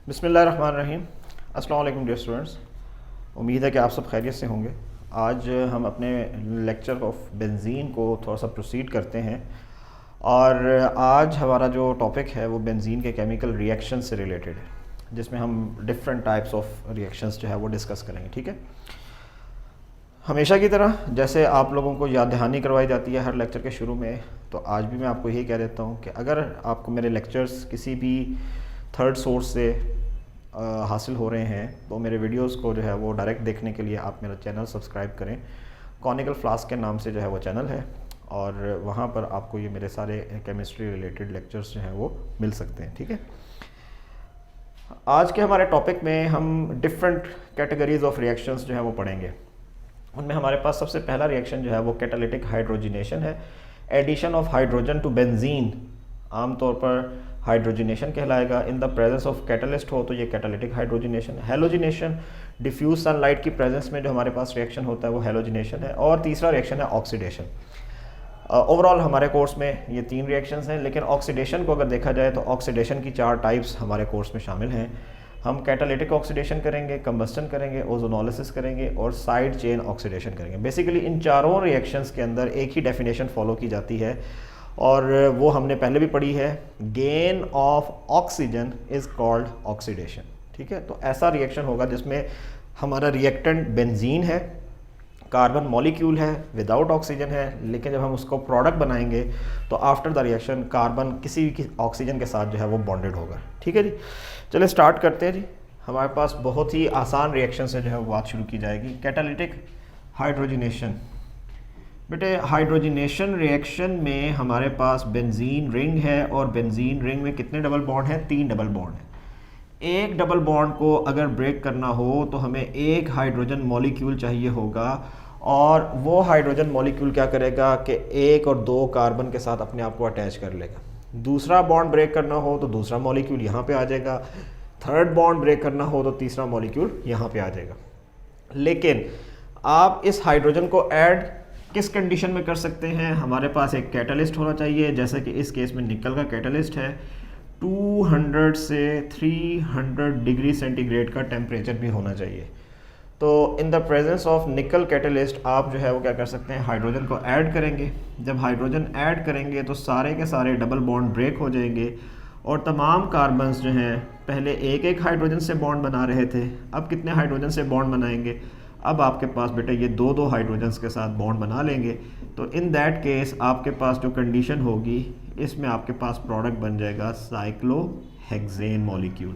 बिस्मिल्लाहिर्रहमानिर्रहीम। अस्सलाम वालेकुम डियर स्टूडेंट्स, उम्मीद है कि आप सब खैरियत से होंगे। आज हम अपने लेक्चर ऑफ बेंजीन को थोड़ा सा प्रोसीड करते हैं और आज हमारा जो टॉपिक है वो बेंजीन के केमिकल रिएक्शन से रिलेटेड है, जिसमें हम डिफरेंट टाइप्स ऑफ रिएक्शंस जो है वो डिस्कस करेंगे। ठीक है, हमेशा की तरह जैसे आप लोगों को याद दहानी करवाई जाती है हर लेक्चर के शुरू में, तो आज भी मैं आपको यही कह देता हूँ कि अगर आपको मेरे लेक्चर्स किसी भी थर्ड सोर्स से हासिल हो रहे हैं तो मेरे वीडियोस को जो है वो डायरेक्ट देखने के लिए आप मेरा चैनल सब्सक्राइब करें। कॉनिकल फ्लास्क के नाम से जो है वो चैनल है और वहाँ पर आपको ये मेरे सारे केमिस्ट्री रिलेटेड लेक्चर्स जो हैं वो मिल सकते हैं। ठीक है, आज के हमारे टॉपिक में हम डिफरेंट कैटेगरीज ऑफ रिएक्शंस जो है वो पढ़ेंगे। उनमें हमारे पास सबसे पहला रिएक्शन जो है वो कैटालिटिक हाइड्रोजिनेशन है, addition of hydrogen to benzene. आमतौर पर हाइड्रोजिनेशन कहलाएगा। In the presence of catalyst हो तो ये catalytic hydrogenation. Halogenation, diffuse sunlight की प्रेजेंस में जो हमारे पास रिएक्शन होता है वो हेलोजिनेशन है। और तीसरा रिएक्शन है ऑक्सीडेशन। ओवरऑल हमारे कोर्स में ये 3 रिएक्शंस हैं, लेकिन ऑक्सीडेशन को अगर देखा जाए तो ऑक्सीडेशन की 4 टाइप्स हमारे कोर्स में शामिल हैं। हम कैटालिटिक ऑक्सीडेशन करेंगे, कंबस्टन करेंगे, ओजोनोलिसिस करेंगे और साइड चेन ऑक्सीडेशन करेंगे। बेसिकली इन चारों रिएक्शंस के अंदर एक ही डेफिनेशन फॉलो की जाती है और वो हमने पहले भी पढ़ी है, gain of oxygen is called oxidation. ठीक है, तो ऐसा रिएक्शन होगा जिसमें हमारा रिएक्टेंट बेंजीन है, कार्बन मॉलिक्यूल है, विदाउट ऑक्सीजन है, लेकिन जब हम उसको प्रोडक्ट बनाएंगे तो आफ्टर द रिएक्शन कार्बन किसी भी ऑक्सीजन के साथ जो है वो बॉन्डेड होगा। ठीक है जी, चलिए स्टार्ट करते हैं जी। हमारे पास बहुत ही आसान रिएक्शन से जो है वो बात शुरू की जाएगी। Catalytic hydrogenation. बेटे हाइड्रोजिनेशन रिएक्शन में हमारे पास बेंजीन रिंग है और बेंजीन रिंग में कितने डबल बॉन्ड हैं? 3 डबल बॉन्ड हैं। एक डबल बॉन्ड को अगर ब्रेक करना हो तो हमें एक हाइड्रोजन मॉलिक्यूल चाहिए होगा और वो हाइड्रोजन मॉलिक्यूल क्या करेगा कि 1 और 2 कार्बन के साथ अपने आप को अटैच कर लेगा। दूसरा बॉन्ड ब्रेक करना हो तो दूसरा मॉलिक्यूल यहाँ पे आ जाएगा। थर्ड बॉन्ड ब्रेक करना हो तो तीसरा मॉलिक्यूल यहाँ पे आ जाएगा। लेकिन आप इस हाइड्रोजन को ऐड किस कंडीशन में कर सकते हैं? हमारे पास एक कैटलिस्ट होना चाहिए, जैसे कि इस केस में निकल का कैटलिस्ट है। 200 से 300 डिग्री सेंटीग्रेड का टेम्परेचर भी होना चाहिए। तो इन द प्रेजेंस ऑफ निकल कैटलिस्ट आप जो है वो क्या कर सकते हैं, हाइड्रोजन को ऐड करेंगे। जब हाइड्रोजन ऐड करेंगे तो सारे के सारे डबल बॉन्ड ब्रेक हो जाएंगे और तमाम कार्बन्स जो हैं पहले एक एक हाइड्रोजन से बॉन्ड बना रहे थे, अब कितने हाइड्रोजन से बॉन्ड बनाएंगे? अब आपके पास बेटा ये 2-2 हाइड्रोजन्स के साथ बॉन्ड बना लेंगे। तो इन दैट केस आपके पास जो कंडीशन होगी इसमें आपके पास प्रोडक्ट बन जाएगा साइक्लोहेक्सेन मॉलिक्यूल।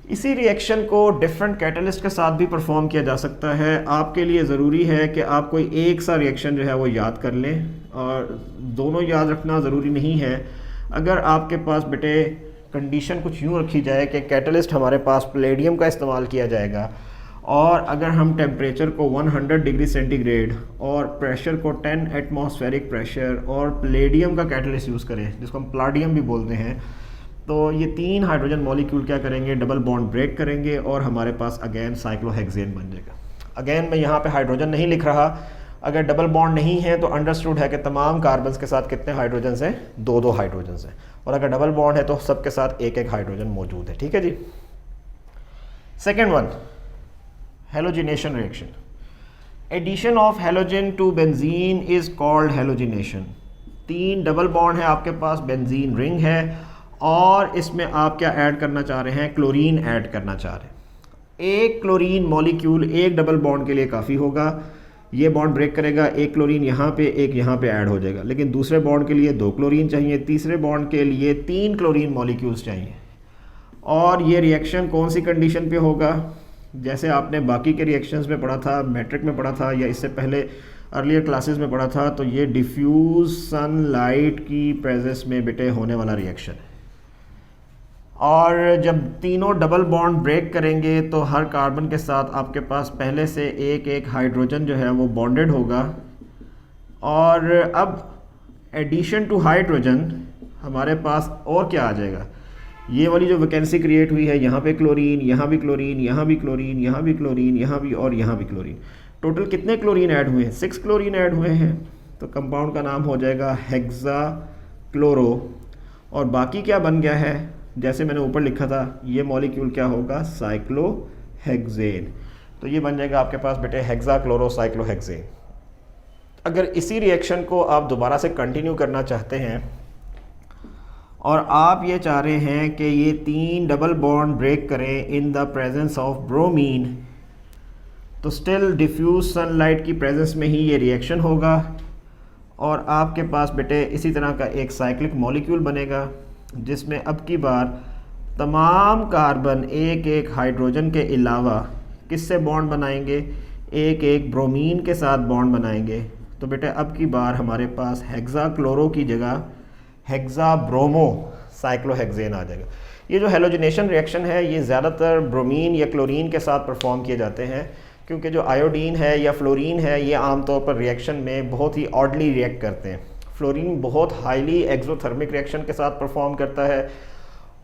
इसी रिएक्शन को डिफरेंट कैटलिस्ट के साथ भी परफॉर्म किया जा सकता है। आपके लिए ज़रूरी है कि आप कोई एक सा रिएक्शन जो है वो याद कर लें और दोनों याद रखना ज़रूरी नहीं है। अगर आपके पास बेटे कंडीशन कुछ यूँ रखी जाए कि कैटलिस्ट हमारे पास प्लेडियम का इस्तेमाल किया जाएगा और अगर हम टेम्परेचर को 100 डिग्री सेंटीग्रेड और प्रेशर को 10 एटमॉस्फेरिक प्रेशर और प्लेडियम का कैटलिस्ट यूज़ करें, जिसको हम प्लाडियम भी बोलते हैं, तो ये 3 हाइड्रोजन मॉलिक्यूल क्या करेंगे, डबल बॉन्ड ब्रेक करेंगे और हमारे पास अगेन साइक्लोहेक्सेन बन जाएगा। अगेन मैं यहाँ पे हाइड्रोजन नहीं लिख रहा। अगर डबल बॉन्ड नहीं है तो अंडरस्टूड है कि तमाम कार्बन्स के साथ कितने हाइड्रोजन हैं? 2-2 हाइड्रोजन हैं। और अगर डबल बॉन्ड है तो सबके साथ एक एक हाइड्रोजन मौजूद है। ठीक है जी। Second one, halogenation reaction. Addition of halogen to benzene is called halogenation. 3 double bond है आपके पास, बेंजीन रिंग है और इसमें आप क्या ऐड करना चाह रहे हैं? क्लोरीन ऐड करना चाह रहे हैं। एक क्लोरीन मॉलिक्यूल एक डबल बॉन्ड के लिए काफ़ी होगा। ये बॉन्ड ब्रेक करेगा, एक क्लोरीन यहाँ पे एक यहाँ पे ऐड हो जाएगा। लेकिन दूसरे बॉन्ड के लिए 2 क्लोरीन चाहिए, तीसरे बॉन्ड के लिए 3 क्लोरीन मॉलिक्यूल्स चाहिए। और ये रिएक्शन कौन सी कंडीशन पे होगा? जैसे आपने बाकी के रिएक्शंस में पढ़ा था, मैट्रिक में पढ़ा था या इससे पहले अर्लियर क्लासेस में पढ़ा था, तो ये डिफ्यूज सनलाइट की प्रेजेंस में बेटे होने वाला रिएक्शन है। और जब तीनों डबल बॉन्ड ब्रेक करेंगे तो हर कार्बन के साथ आपके पास पहले से एक एक हाइड्रोजन जो है वो बॉन्डेड होगा। और अब एडिशन टू हाइड्रोजन हमारे पास और क्या आ जाएगा? ये वाली जो वैकेंसी क्रिएट हुई है, यहाँ पे क्लोरीन, यहाँ भी क्लोरीन, यहाँ भी क्लोरीन, यहाँ भी क्लोरीन, यहाँ भी और यहाँ भी क्लोरीन। टोटल कितने क्लोरीन ऐड हुए हैं? 6 क्लोरीन ऐड हुए हैं। तो कंपाउंड का नाम हो जाएगा हेक्सा क्लोरो। और बाकी क्या बन गया है? जैसे मैंने ऊपर लिखा था, ये मॉलिक्यूल क्या होगा, साइक्लोहेक्सेन। तो ये बन जाएगा आपके पास बेटे हेक्साक्लोरोसाइक्लोहेक्सेन। अगर इसी रिएक्शन को आप दोबारा से कंटिन्यू करना चाहते हैं और आप ये चाह रहे हैं कि ये 3 डबल बॉन्ड ब्रेक करें इन द प्रेजेंस ऑफ ब्रोमीन, तो स्टिल डिफ्यूज सनलाइट की प्रेजेंस में ही ये रिएक्शन होगा और आपके पास बेटे इसी तरह का एक साइक्लिक मॉलिक्यूल बनेगा जिसमें अब की बार तमाम कार्बन एक एक हाइड्रोजन के अलावा किससे बॉन्ड बनाएंगे, एक एक ब्रोमीन के साथ बॉन्ड बनाएंगे। तो बेटे अब की बार हमारे पास हेक्साक्लोरो की जगह हेक्साब्रोमो साइक्लोहेक्सेन आ जाएगा। ये जो हेलोजिनेशन रिएक्शन है ये ज़्यादातर ब्रोमीन या क्लोरीन के साथ परफॉर्म किए जाते हैं, क्योंकि जो आयोडीन है या फ्लोरीन है ये आमतौर पर रिएक्शन में बहुत ही ऑडली रिएक्ट करते हैं। फ्लोरीन बहुत हाईली एक्सोथर्मिक रिएक्शन के साथ परफॉर्म करता है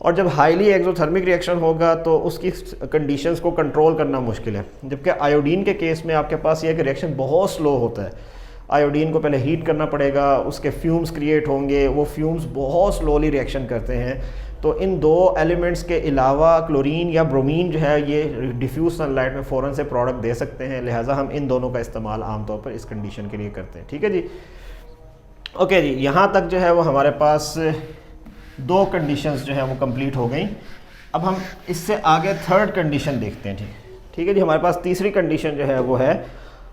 और जब हाईली एक्सोथर्मिक रिएक्शन होगा तो उसकी कंडीशंस को कंट्रोल करना मुश्किल है, जबकि आयोडीन के केस में आपके पास ये कि रिएक्शन बहुत स्लो होता है। आयोडीन को पहले हीट करना पड़ेगा, उसके फ्यूम्स क्रिएट होंगे, वो फ्यूम्स बहुत स्लोली रिएक्शन करते हैं। तो इन दो एलिमेंट्स के अलावा क्लोरीन या ब्रोमीन जो है ये डिफ्यूज सनलाइट में फ़ौरन से प्रोडक्ट दे सकते हैं, लिहाजा हम इन दोनों का इस्तेमाल आमतौर पर इस कंडीशन के लिए करते हैं। ठीक है जी, ओके जी, यहाँ तक जो है वो हमारे पास 2 कंडीशंस जो है वो कंप्लीट हो गई। अब हम इससे आगे थर्ड कंडीशन देखते हैं। ठीक है जी, हमारे पास तीसरी कंडीशन जो है वो है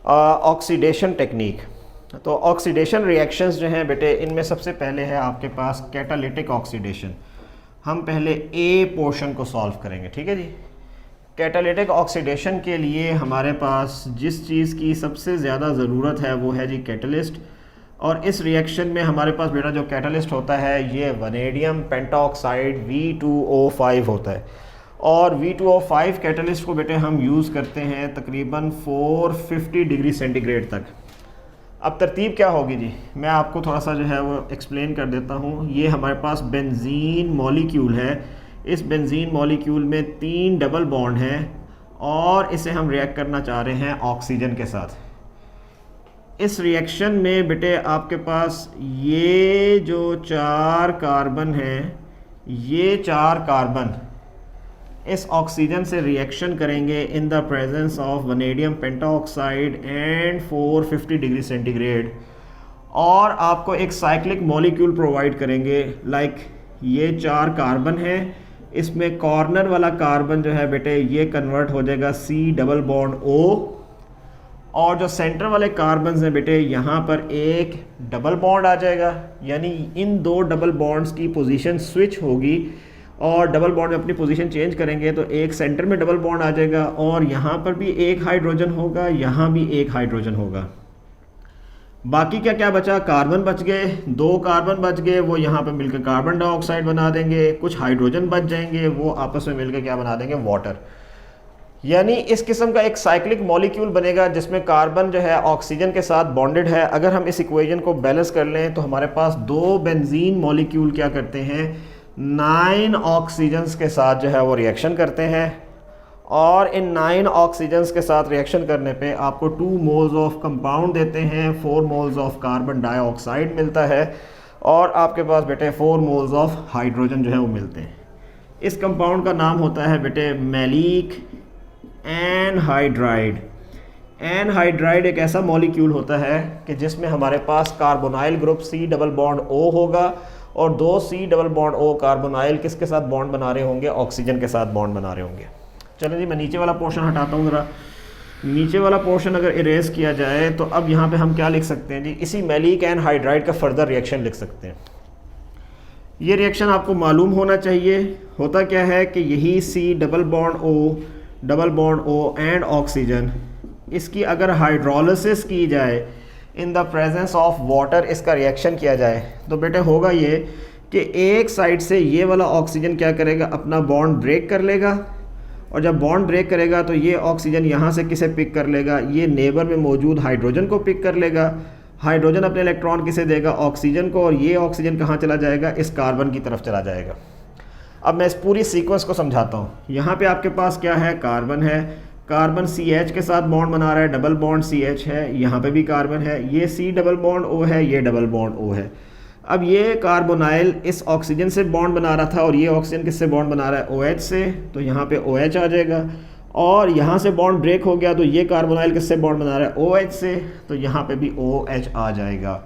ऑक्सीडेशन टेक्निक। तो ऑक्सीडेशन रिएक्शंस जो हैं बेटे इनमें सबसे पहले है आपके पास कैटालिटिक ऑक्सीडेशन। हम पहले ए पोर्शन को सॉल्व करेंगे। ठीक है जी, कैटालिटिक ऑक्सीडेशन के लिए हमारे पास जिस चीज़ की सबसे ज़्यादा ज़रूरत है वो है जी कैटलिस्ट। और इस रिएक्शन में हमारे पास बेटा जो कैटलिस्ट होता है ये वनेडियम पेंटाऑक्साइड V2O5 होता है। और V2O5 कैटलिस्ट को बेटे हम यूज़ करते हैं तकरीबन 450 डिग्री सेंटीग्रेड तक। अब तरतीब क्या होगी जी, मैं आपको थोड़ा सा जो है वो एक्सप्लेन कर देता हूँ। ये हमारे पास बेंजीन मॉलिक्यूल है, इस बेंजीन मॉलिक्यूल में 3 डबल बॉन्ड हैं और इसे हम रिएक्ट करना चाह रहे हैं ऑक्सीजन के साथ। इस रिएक्शन में बेटे आपके पास ये जो 4 कार्बन हैं, ये 4 कार्बन इस ऑक्सीजन से रिएक्शन करेंगे इन the presence of vanadium pentoxide and 450 degree centigrade और आपको एक साइक्लिक मॉलिक्यूल प्रोवाइड करेंगे। लाइक ये 4 कार्बन है, इसमें कॉर्नर वाला कार्बन जो है बेटे ये कन्वर्ट हो जाएगा C डबल बॉन्ड O और जो सेंटर वाले कार्बन हैं बेटे यहाँ पर एक डबल बॉन्ड आ जाएगा, यानी इन 2 डबल बॉन्ड्स की पोजीशन स्विच होगी और डबल बॉन्ड में अपनी पोजीशन चेंज करेंगे तो एक सेंटर में डबल बॉन्ड आ जाएगा और यहाँ पर भी एक हाइड्रोजन होगा, यहाँ भी एक हाइड्रोजन होगा। बाकी क्या क्या बचा, कार्बन बच गए, 2 कार्बन बच गए, वो यहाँ पे मिलकर कार्बन डाइऑक्साइड बना देंगे। कुछ हाइड्रोजन बच जाएंगे, वो आपस में मिलकर क्या बना देंगे, वाटर। यानी इस किस्म का एक साइक्लिक मॉलिक्यूल बनेगा जिसमें कार्बन जो है ऑक्सीजन के साथ बॉन्डेड है। अगर हम इस इक्वेशन को बैलेंस कर लें तो हमारे पास 2 बेंजीन मॉलिक्यूल क्या करते हैं, 9 ऑक्सीजन्स के साथ जो है वो रिएक्शन करते हैं और इन 9 ऑक्सीजन्स के साथ रिएक्शन करने पे आपको 2 मोल्स ऑफ कंपाउंड देते हैं, 4 मोल्स ऑफ कार्बन डाइऑक्साइड मिलता है और आपके पास बेटे 4 मोल्स ऑफ हाइड्रोजन जो है वो मिलते हैं। इस कंपाउंड का नाम होता है बेटे मैलिक एनहाइड्राइड। एनहाइड्राइड एक ऐसा मॉलिक्यूल होता है कि जिसमें हमारे पास carbonyl group C double bond O होगा और 2 C double bond O carbonyl किसके साथ बॉन्ड बना रहे होंगे, ऑक्सीजन के साथ बॉन्ड बना रहे होंगे। चलो जी, मैं नीचे वाला पोर्शन हटाता हूँ ज़रा। नीचे वाला पोर्शन अगर इरेज किया जाए तो अब यहाँ पे हम क्या लिख सकते हैं जी, इसी मैलिक एनहाइड्राइड का फर्दर रिएक्शन लिख सकते हैं। ये रिएक्शन आपको मालूम होना चाहिए। होता क्या है कि यही C double bond O and oxygen, इसकी अगर हाइड्रोलिसिस की जाए इन द प्रेजेंस ऑफ वाटर, इसका रिएक्शन किया जाए तो बेटे होगा ये कि एक साइड से ये वाला ऑक्सीजन क्या करेगा, अपना बॉन्ड ब्रेक कर लेगा और जब बॉन्ड ब्रेक करेगा तो ये ऑक्सीजन यहाँ से किसे पिक कर लेगा, ये नेबर में मौजूद हाइड्रोजन को पिक कर लेगा। हाइड्रोजन अपने इलेक्ट्रॉन किसे देगा, ऑक्सीजन को, और ये ऑक्सीजन कहाँ चला जाएगा, इस कार्बन की तरफ चला जाएगा। अब मैं इस पूरी सीक्वेंस को समझाता हूँ। यहाँ पे आपके पास क्या है, कार्बन है, कार्बन CH के साथ बॉन्ड बना रहा है, डबल बॉन्ड CH है, यहाँ पे भी कार्बन है, ये C डबल बॉन्ड O है, ये डबल बॉन्ड O है। अब ये कार्बोनाइल इस ऑक्सीजन से बॉन्ड बना रहा था और ये ऑक्सीजन किससे बॉन्ड बना रहा है, OH से, तो यहाँ पे OH आ जाएगा। और यहाँ से बॉन्ड ब्रेक हो गया तो ये कार्बोनाइल किससे बॉन्ड बना रहा है, OH से, तो यहाँ पे भी OH आ जाएगा।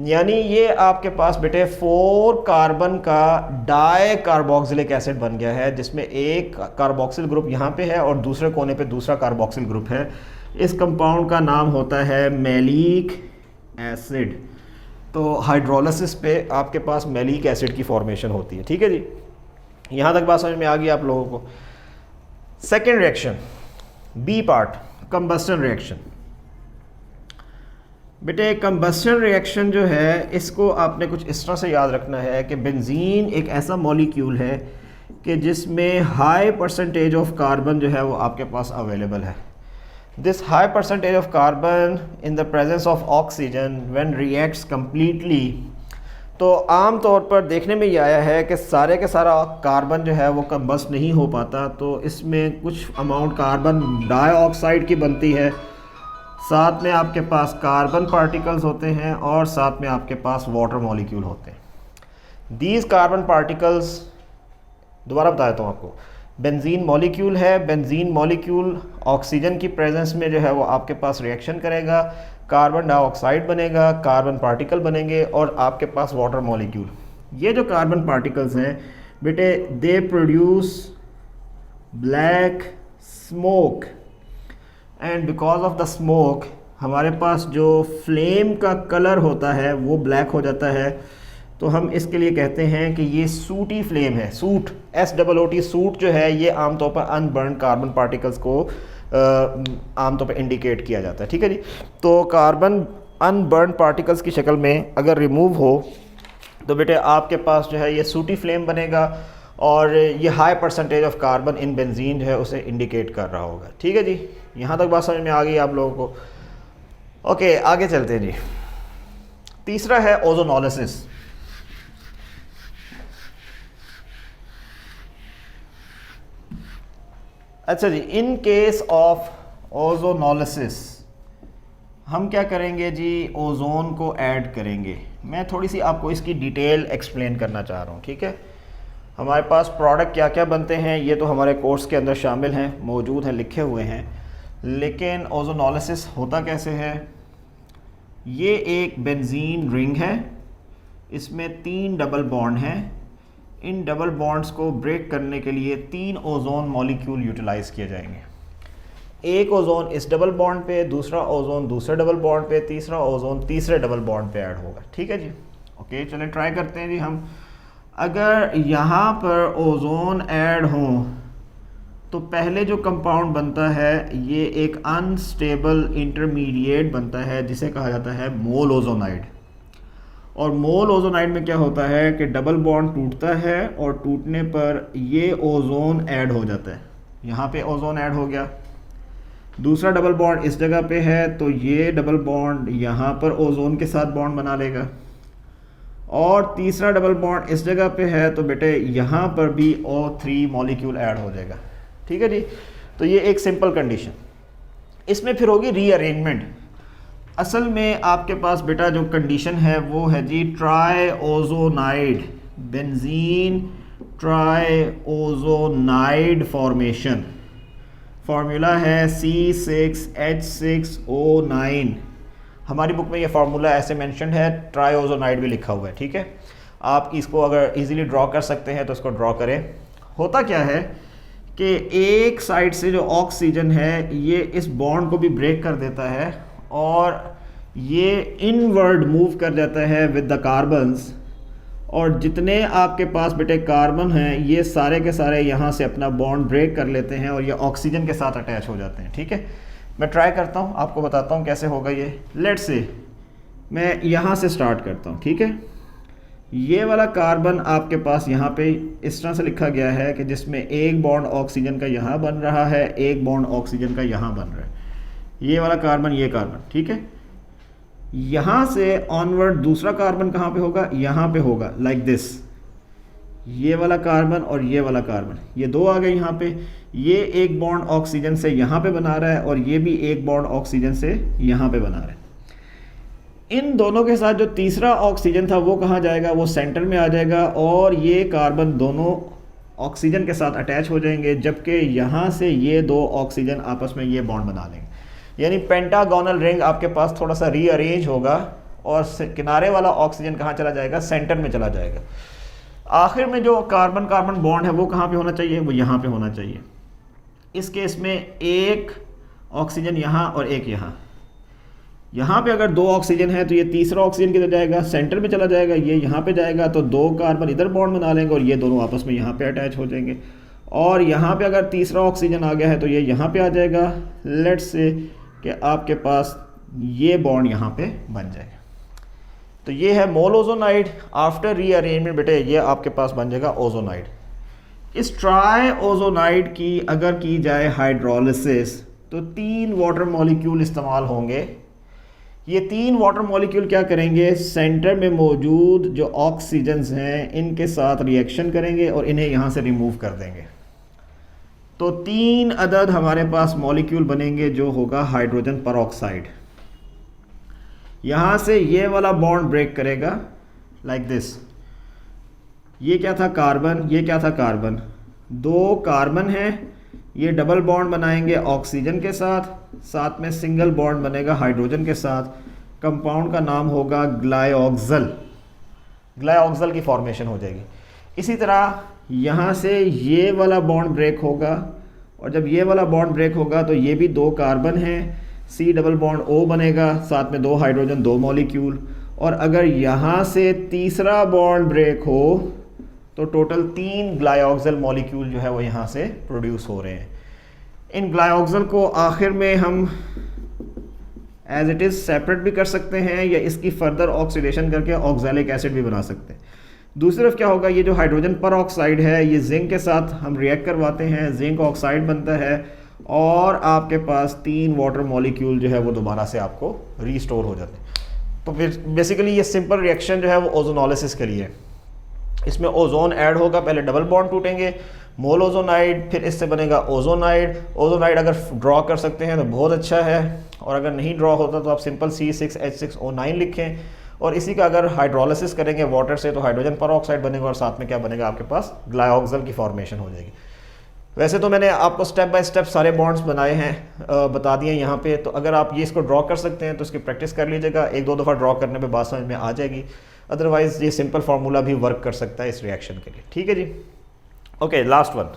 यानी ये आपके पास बेटे 4 कार्बन का डाई कार्बोक्सिलिक एसिड बन गया है, जिसमें एक कार्बोक्सिल ग्रुप यहाँ पे है और दूसरे कोने पे दूसरा कार्बोक्सिल ग्रुप है। इस कंपाउंड का नाम होता है मैलिक एसिड। तो हाइड्रोलिसिस पे आपके पास मैलिक एसिड की फॉर्मेशन होती है। ठीक है जी, यहाँ तक बात समझ में आ गई आप लोगों को। Second reaction, B part, combustion reaction. बेटे कंबस्टन रिएक्शन जो है इसको आपने कुछ इस तरह से याद रखना है कि बेंजीन एक ऐसा मॉलिक्यूल है कि जिसमें हाई परसेंटेज ऑफ कार्बन जो है वो आपके पास अवेलेबल है। This high percentage of carbon in the presence of oxygen when reacts completely, तो आम तौर पर देखने में ये आया है कि सारे के सारा कार्बन जो है वो कंबस्ट नहीं हो पाता, तो इसमें कुछ अमाउंट कार्बन डाइऑक्साइड की बनती है, साथ में आपके पास कार्बन पार्टिकल्स होते हैं और साथ में आपके पास वाटर मॉलिक्यूल होते हैं। दीज कार्बन पार्टिकल्स, दोबारा बता देता हूँ आपको, बेंजीन मॉलिक्यूल है। बेंजीन मॉलिक्यूल ऑक्सीजन की प्रेजेंस में जो है वो आपके पास रिएक्शन करेगा, कार्बन डाइऑक्साइड बनेगा, कार्बन पार्टिकल बनेंगे और आपके पास वाटर मॉलिक्यूल। ये जो कार्बन पार्टिकल्स हैं बेटे, they produce black smoke, and because of the smoke हमारे पास जो फ्लेम का कलर होता है वो ब्लैक हो जाता है। तो हम इसके लिए कहते हैं कि ये सूटी फ्लेम है। सूट, SOOT, सूट जो है ये आमतौर पर अनबर्न कार्बन पार्टिकल्स को आमतौर पर इंडिकेट किया जाता है। ठीक है जी, तो कार्बन अनबर्न पार्टिकल्स की शक्ल में अगर रिमूव हो तो बेटे आपके पास जो है ये सूटी फ्लेम बनेगा और ये high percentage of carbon in benzene जो है उसे इंडिकेट कर रहा होगा। ठीक है जी, यहाँ तक बात समझ में आ गई आप लोगों को। ओके, आगे चलते हैं जी। तीसरा है ओजोनोलिसिस। अच्छा जी, इन केस ऑफ ओजोनोलिसिस हम क्या करेंगे जी, ओजोन को ऐड करेंगे। मैं थोड़ी सी आपको इसकी डिटेल एक्सप्लेन करना चाह रहा हूँ। ठीक है, हमारे पास प्रोडक्ट क्या क्या बनते हैं ये तो हमारे कोर्स के अंदर शामिल हैं, मौजूद हैं, लिखे हुए हैं, लेकिन ओजोनोलिसिस होता कैसे है। ये एक बेंजीन रिंग है, इसमें 3 डबल बॉन्ड हैं। इन डबल बॉन्ड्स को ब्रेक करने के लिए 3 ओजोन मॉलिक्यूल यूटिलाइज किए जाएंगे। एक ओजोन इस डबल बॉन्ड पे, दूसरा ओजोन दूसरे डबल बॉन्ड पे, तीसरा ओजोन तीसरे डबल बॉन्ड पे ऐड होगा। ठीक है जी, ओके, चलें ट्राई करते हैं जी। हम अगर यहाँ पर ओजोन ऐड हो तो पहले जो कंपाउंड बनता है ये एक अनस्टेबल इंटरमीडिएट बनता है जिसे कहा जाता है मोल ओजोनाइड। और मोल ओजोनाइड में क्या होता है कि डबल बॉन्ड टूटता है और टूटने पर ये ओजोन ऐड हो जाता है। यहाँ पे ओजोन ऐड हो गया, दूसरा डबल बॉन्ड इस जगह पे है तो ये डबल बॉन्ड यहाँ पर ओजोन के साथ बॉन्ड बना लेगा, और तीसरा डबल बॉन्ड इस जगह पे है तो बेटे यहाँ पर भी O3 मॉलिक्यूल ऐड हो जाएगा। ठीक है जी, तो ये एक सिंपल कंडीशन। इसमें फिर होगी रीअरेंजमेंट। असल में आपके पास बेटा जो कंडीशन है वो है जी ट्राइओजोनाइड, बेंजीन ट्राइओजोनाइड फॉर्मेशन। फार्मूला है C6H6O9। हमारी बुक में ये फार्मूला ऐसे मेंशन्ड है, ट्राइओजोनाइड भी लिखा हुआ है। ठीक है, आप इसको अगर इजीली ड्रॉ कर सकते हैं तो इसको ड्रॉ करें। होता क्या है कि एक साइड से जो ऑक्सीजन है ये इस बॉन्ड को भी ब्रेक कर देता है और ये इनवर्ड मूव कर जाता है विद द कार्बन्स, और जितने आपके पास बेटे कार्बन हैं ये सारे के सारे यहाँ से अपना बॉन्ड ब्रेक कर लेते हैं और ये ऑक्सीजन के साथ अटैच हो जाते हैं। ठीक है, मैं ट्राई करता हूँ, आपको बताता हूँ कैसे होगा ये। लेट्स से मैं यहाँ से स्टार्ट करता हूँ। ठीक है, ये वाला कार्बन आपके पास यहाँ पे इस तरह से लिखा गया है कि जिसमें एक बॉन्ड ऑक्सीजन का यहाँ बन रहा है, एक बॉन्ड ऑक्सीजन का यहाँ बन रहा है। ये वाला कार्बन, ये कार्बन। ठीक है, यहाँ से ऑनवर्ड दूसरा कार्बन कहाँ पे होगा, यहाँ पे होगा, लाइक दिस। ये वाला कार्बन और ये वाला कार्बन, ये दो आ गए यहाँ पे। ये एक बॉन्ड ऑक्सीजन से यहाँ पे बना रहा है और ये भी एक बॉन्ड ऑक्सीजन से यहाँ पे बना रहा है। इन दोनों के साथ जो तीसरा ऑक्सीजन था वो कहाँ जाएगा, वो सेंटर में आ जाएगा और ये कार्बन दोनों ऑक्सीजन के साथ अटैच हो जाएंगे, जबकि यहाँ से ये दो ऑक्सीजन आपस में ये बॉन्ड बना लेंगे। यानी पेंटागोनल रिंग आपके पास थोड़ा सा रीअरेंज होगा और किनारे वाला ऑक्सीजन कहाँ चला जाएगा, सेंटर में चला जाएगा। आखिर में जो कार्बन कार्बन बॉन्ड है वो कहाँ पे होना चाहिए, वो यहाँ पे होना चाहिए। इस केस में एक ऑक्सीजन यहाँ और एक यहाँ। यहाँ पे अगर दो ऑक्सीजन है तो ये तीसरा ऑक्सीजन किधर जाएगा, सेंटर में चला जाएगा, ये यहाँ पे जाएगा तो दो कार्बन इधर बॉन्ड बना लेंगे और ये दोनों आपस में यहाँ पे अटैच हो जाएंगे। और यहाँ पे अगर तीसरा ऑक्सीजन आ गया है तो ये यहाँ पे आ जाएगा। लेट्स से कि आपके पास ये बॉन्ड यहाँ पे बन जाएगा। तो ये है मोल ओजोनाइड। आफ्टर रीअरेंजमेंट बेटे ये आपके पास बन जाएगा ओजोनाइड। इस ट्राई ओजोनाइड की अगर की जाए हाइड्रोलिसिस तो 3 वाटर मॉलिक्यूल इस्तेमाल होंगे। ये 3 वाटर मॉलिक्यूल क्या करेंगे, सेंटर में मौजूद जो ऑक्सीजन्स हैं इनके साथ रिएक्शन करेंगे और इन्हें यहाँ से रिमूव कर देंगे। तो 3 अदद हमारे पास मॉलिक्यूल बनेंगे जो होगा हाइड्रोजन परऑक्साइड। यहाँ से ये वाला बॉन्ड ब्रेक करेगा लाइक दिस। ये क्या था, कार्बन, ये क्या था, कार्बन। 2 कार्बन हैं, ये डबल बॉन्ड बनाएंगे ऑक्सीजन के साथ, साथ में सिंगल बॉन्ड बनेगा हाइड्रोजन के साथ। कंपाउंड का नाम होगा ग्लाइऑक्सल। ग्लाइऑक्सल की फॉर्मेशन हो जाएगी। इसी तरह यहाँ से ये वाला बॉन्ड ब्रेक होगा और जब ये वाला बॉन्ड ब्रेक होगा तो ये भी 2 कार्बन हैं, C डबल बॉन्ड O बनेगा, साथ में 2 हाइड्रोजन, 2 मॉलिक्यूल। और अगर यहाँ से तीसरा बॉन्ड ब्रेक हो तो टोटल 3 ग्लाइऑक्सल मॉलिक्यूल जो है वो यहाँ से प्रोड्यूस हो रहे हैं। इन ग्लाइऑक्सल को आखिर में हम एज इट इज़ सेपरेट भी कर सकते हैं या इसकी फर्दर ऑक्सीडेशन करके ऑक्सैलिक एसिड भी बना सकते हैं। दूसरी तरफ क्या होगा, ये जो हाइड्रोजन परऑक्साइड है ये जिंक के साथ हम रिएक्ट करवाते हैं, जिंक ऑक्साइड बनता है और आपके पास 3 वाटर मॉलिक्यूल जो है वो दोबारा से आपको रीस्टोर हो जाते हैं। तो फिर बेसिकली ये सिंपल रिएक्शन जो है वो ओजोनोलिसिस के लिए। इसमें ओजोन ऐड होगा, पहले डबल बॉन्ड टूटेंगे, मोल ओजोनाइड, फिर इससे बनेगा ओजोनाइड। ओजोनाइड अगर ड्रॉ कर सकते हैं तो बहुत अच्छा है और अगर नहीं ड्रॉ होता तो आप सिंपल C6H6O9 लिखें। और इसी का अगर हाइड्रोलिसिस करेंगे वाटर से तो हाइड्रोजन परऑक्साइड बनेगा और साथ में क्या बनेगा, आपके पास ग्लाइऑक्सल की फॉर्मेशन हो जाएगी। वैसे तो मैंने आपको स्टेप बाय स्टेप सारे बॉन्ड्स बनाए हैं, बता दिए यहाँ पे। तो अगर आप ये इसको ड्रॉ कर सकते हैं तो इसकी प्रैक्टिस कर लीजिएगा, 1-2 दफ़ा ड्रॉ करने पे बात समझ में आ जाएगी। अदरवाइज़ ये सिंपल फार्मूला भी वर्क कर सकता है इस रिएक्शन के लिए। ठीक है जी, ओके, लास्ट वन।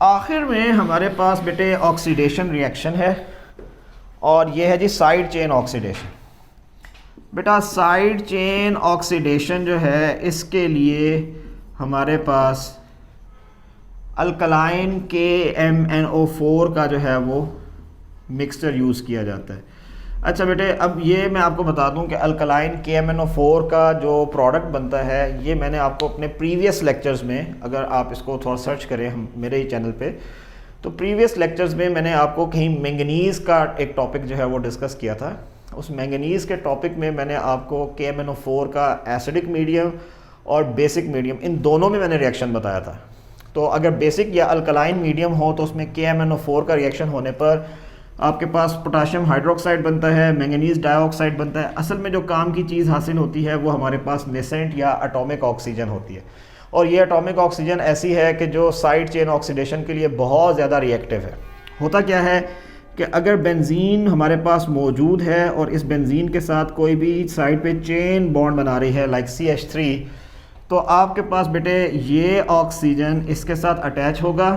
आखिर में हमारे पास बेटे ऑक्सीडेशन रिएक्शन है और ये है जी साइड चेन ऑक्सीडेशन। बेटा साइड चेन ऑक्सीडेशन जो है इसके लिए हमारे पास अल्कलाइन KMnO4 का जो है वो मिक्सचर यूज़ किया जाता है। अच्छा बेटे, अब ये मैं आपको बता दूं कि अल्कलाइन KMnO4 का जो प्रोडक्ट बनता है ये मैंने आपको अपने प्रीवियस लेक्चर्स में, अगर आप इसको थोड़ा सर्च करें हम मेरे ही चैनल पे, तो प्रीवियस लेक्चर्स में मैंने आपको कहीं मैंगनीज़ का एक टॉपिक जो है वो डिस्कस किया था। उस मैंगनीज़ के टॉपिक में मैंने आपको KMnO4 का एसिडिक मीडियम और बेसिक मीडियम इन दोनों में मैंने रिएक्शन बताया था। तो अगर बेसिक या अल्कलाइन मीडियम हो तो उसमें KMnO4 का रिएक्शन होने पर आपके पास पोटाशियम हाइड्रोक्साइड बनता है, मैंगनीज डाइऑक्साइड बनता है। असल में जो काम की चीज़ हासिल होती है वो हमारे पास नेसेंट या एटॉमिक ऑक्सीजन होती है और ये एटॉमिक ऑक्सीजन ऐसी है कि जो साइड चेन ऑक्सीडेशन के लिए बहुत ज़्यादा रिएक्टिव है। होता क्या है कि अगर बेंजीन हमारे पास मौजूद है और इस बेंजीन के साथ कोई भी साइड पे चेन बॉन्ड बना रही है लाइक CH3, तो आपके पास बेटे ये ऑक्सीजन इसके साथ अटैच होगा।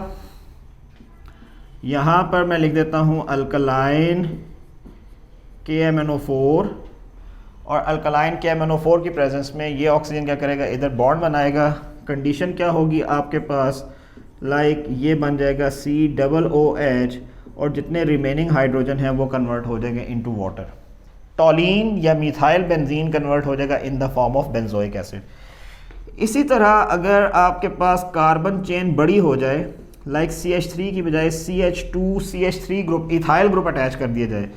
यहाँ पर मैं लिख देता हूँ अल्कलाइन KMnO4 और अल्कलाइन KMnO4 की प्रेजेंस में ये ऑक्सीजन क्या करेगा, इधर बॉन्ड बनाएगा। कंडीशन क्या होगी आपके पास, लाइक ये बन जाएगा COOH और जितने रिमेनिंग हाइड्रोजन हैं वो कन्वर्ट हो जाएंगे इनटू वाटर। टॉलीन या मिथाइल बेंजीन कन्वर्ट हो जाएगा in the form of benzoic acid. इसी तरह अगर आपके पास कार्बन चेन बड़ी हो जाए, लाइक CH3 की बजाय CH2 CH3 group ethyl group attach कर दिया जाए,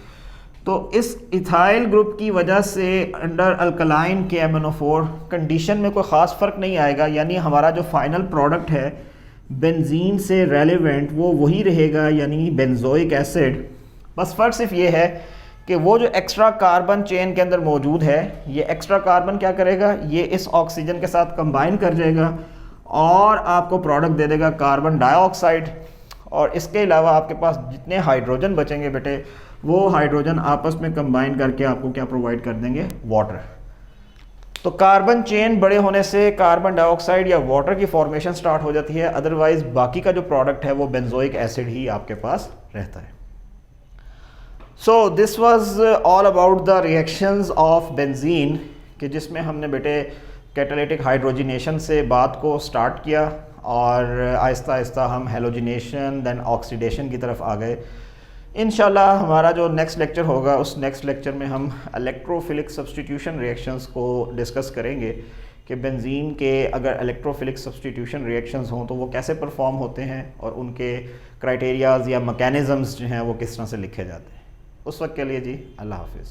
तो इस इथाइल ग्रुप की वजह से अंडर अल्कलाइन KMnO4 कंडीशन में कोई ख़ास फ़र्क नहीं आएगा। यानी हमारा जो फाइनल प्रोडक्ट है बेंजीन से रेलेवेंट वो वही रहेगा, यानी बेंजोइक एसिड। बस फ़र्क सिर्फ ये है कि वो जो एक्स्ट्रा कार्बन चेन के अंदर मौजूद है, ये एक्स्ट्रा कार्बन क्या करेगा, ये इस ऑक्सीजन के साथ कंबाइन कर जाएगा और आपको प्रोडक्ट दे देगा कार्बन डाइऑक्साइड। और इसके अलावा आपके पास जितने हाइड्रोजन बचेंगे बेटे, वो हाइड्रोजन आपस में कंबाइन करके आपको क्या प्रोवाइड कर देंगे, वाटर। तो कार्बन चेन बड़े होने से कार्बन डाइऑक्साइड या वाटर की फॉर्मेशन स्टार्ट हो जाती है, अदरवाइज बाकी का जो प्रोडक्ट है वो बेंजोइक एसिड ही आपके पास रहता है। So this was all about the reactions of benzene, कि जिसमें हमने बेटे कैटालिटिक हाइड्रोजिनेशन से बात को स्टार्ट किया और आहिस्ता आहिस्ता हम हेलोजिनेशन देन ऑक्सीडेशन की तरफ आ गए। इंशाल्लाह हमारा जो नेक्स्ट लेक्चर होगा, उस नेक्स्ट लेक्चर में हम इलेक्ट्रोफिलिक सब्स्टिट्यूशन रिएक्शंस को डिस्कस करेंगे कि बेंजीन के अगर इलेक्ट्रोफिलिक सब्स्टिट्यूशन रिएक्शंस हों तो वो कैसे परफॉर्म होते हैं और उनके क्राइटेरियाज़ या मैकेनिज़म्स जो हैं वो किस तरह से लिखे जाते हैं। उस वक्त के लिए जी अल्लाह हाफिज़।